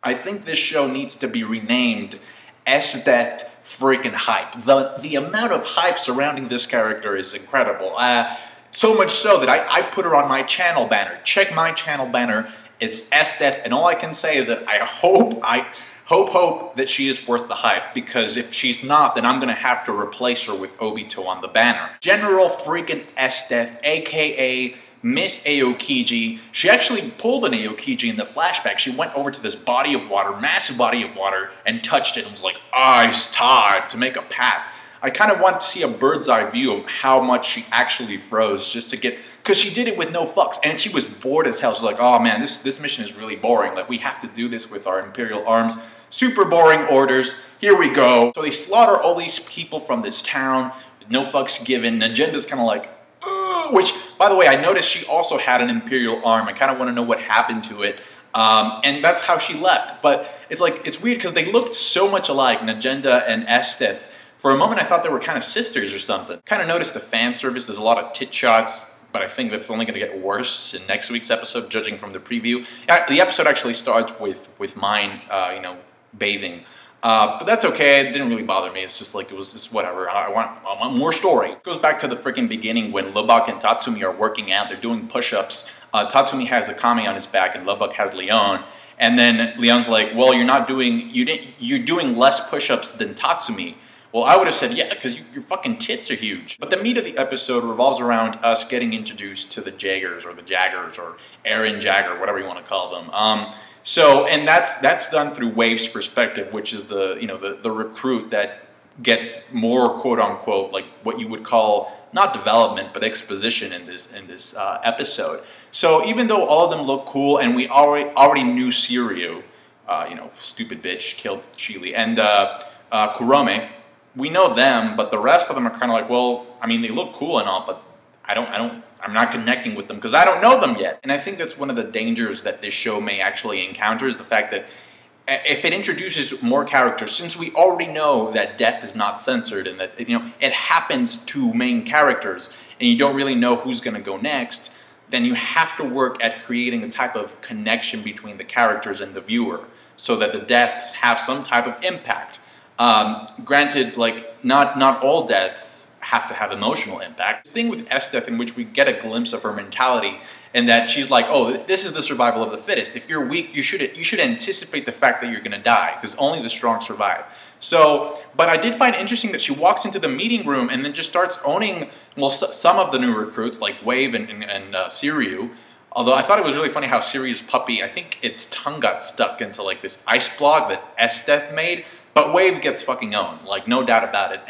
I think this show needs to be renamed Esdeath freaking hype. The amount of hype surrounding this character is incredible. So much so that I put her on my channel banner. Check my channel banner. It's Esdeath, and all I can say is that I hope that she is worth the hype, because if she's not, then I'm gonna have to replace her with Obito on the banner. General freaking Esdeath, aka Miss Aokiji. She actually pulled an Aokiji in the flashback. She went over to this body of water, massive body of water, and touched it and was like, ice tide, to make a path. I kind of want to see a bird's eye view of how much she actually froze, just to get, because she did it with no fucks, and she was bored as hell. She's like, oh man, this mission is really boring. Like, we have to do this with our Imperial arms. Super boring orders. Here we go. So they slaughter all these people from this town with no fucks given. The agenda's kind of like, which, by the way, I noticed she also had an Imperial arm. I kind of want to know what happened to it. And that's how she left. But it's like, it's weird because they looked so much alike, Najenda and Esdeath. For a moment, I thought they were kind of sisters or something. Kind of noticed the fan service. There's a lot of tit shots, but I think that's only going to get worse in next week's episode, judging from the preview. The episode actually starts with mine, you know, bathing. But that's okay. It didn't really bother me. It's just like, it was just whatever. I want more story. It goes back to the freaking beginning when Lubbock and Tatsumi are working out. They're doing push-ups. Tatsumi has Akame on his back and Lubbock has Leon. And then Leon's like, well, you're doing less push-ups than Tatsumi. Well, I would have said, yeah, because your fucking tits are huge. But the meat of the episode revolves around us getting introduced to the Jaggers, or Aaron Jagger, whatever you want to call them. And that's done through Wave's perspective, which is the recruit that gets more quote unquote like what you would call not development but exposition in this episode. So even though all of them look cool, and we already knew Siryu, stupid bitch killed Chili, and Kurome, we know them, but the rest of them are kind of like, well, I mean, they look cool and all, but I'm not connecting with them because I don't know them yet. And I think that's one of the dangers that this show may actually encounter, is the fact that if it introduces more characters, since we already know that death is not censored and that, it happens to main characters and you don't really know who's going to go next, then you have to work at creating a type of connection between the characters and the viewer so that the deaths have some type of impact. Granted, like, not all deaths have to have emotional impact. This thing with Esdeath, in which we get a glimpse of her mentality, and that she's like, oh, this is the survival of the fittest. If you're weak, you should anticipate the fact that you're gonna die, because only the strong survive. So, but I did find interesting that she walks into the meeting room and then just starts owning, well, some of the new recruits, like Wave and Siryu. Although I thought it was really funny how Siryu's puppy, I think its tongue got stuck into like this ice block that Esdeath made. But Wave gets fucking owned, like, no doubt about it.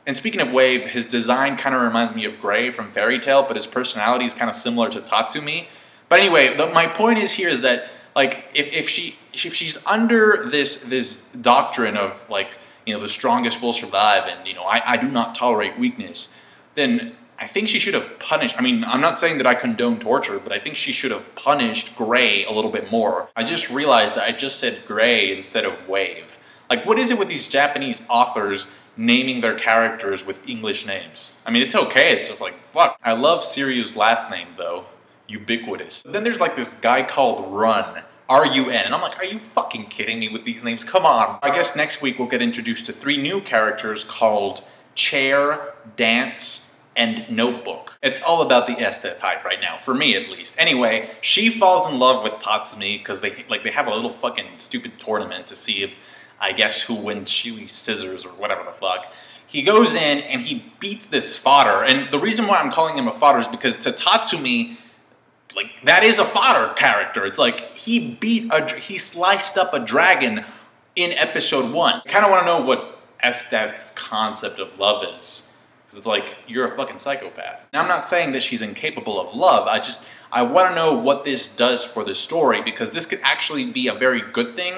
And speaking of Wave, his design kind of reminds me of Gray from Fairy Tail, but his personality is kind of similar to Tatsumi. But anyway, my point is here is that, like, if she's under this doctrine of, like, the strongest will survive, and I do not tolerate weakness, then I think she should have punished. I mean, I'm not saying that I condone torture, but I think she should have punished Gray a little bit more. I just realized that I just said Gray instead of Wave. Like, what is it with these Japanese authors naming their characters with English names? I mean, it's okay, it's just like, fuck. I love Siryu's last name, though. Ubiquitous. Then there's like this guy called Run. R-U-N. And I'm like, are you fucking kidding me with these names? Come on. I guess next week we'll get introduced to 3 new characters called Chair, Dance, and Notebook. It's all about the Esdeath hype right now, for me at least. Anyway, she falls in love with Tatsumi because they have a little fucking stupid tournament to see if, I guess, who wins Chili Scissors or whatever the fuck. He goes in and he beats this fodder. And the reason why I'm calling him a fodder is because to Tatsumi, like, that is a fodder character. It's like he sliced up a dragon in episode 1. I kind of want to know what Esdeath's concept of love is. Because it's like, you're a fucking psychopath. Now, I'm not saying that she's incapable of love. I want to know what this does for the story, because this could actually be a very good thing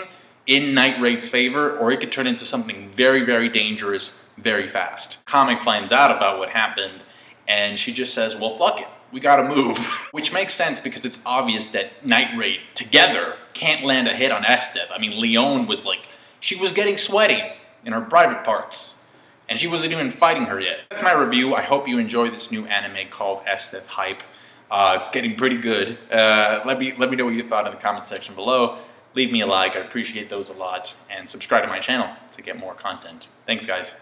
in Night Raid's favor, or it could turn into something very, very dangerous very fast. Kame finds out about what happened, and she just says, well, fuck it, we gotta move. Which makes sense because it's obvious that Night Raid together can't land a hit on Esdeath. I mean, Leon was like, she was getting sweaty in her private parts, and she wasn't even fighting her yet. That's my review. I hope you enjoy this new anime called Esdeath Hype. It's getting pretty good. Let me know what you thought in the comment section below. leave me a like. I appreciate those a lot. And subscribe to my channel to get more content. Thanks, guys.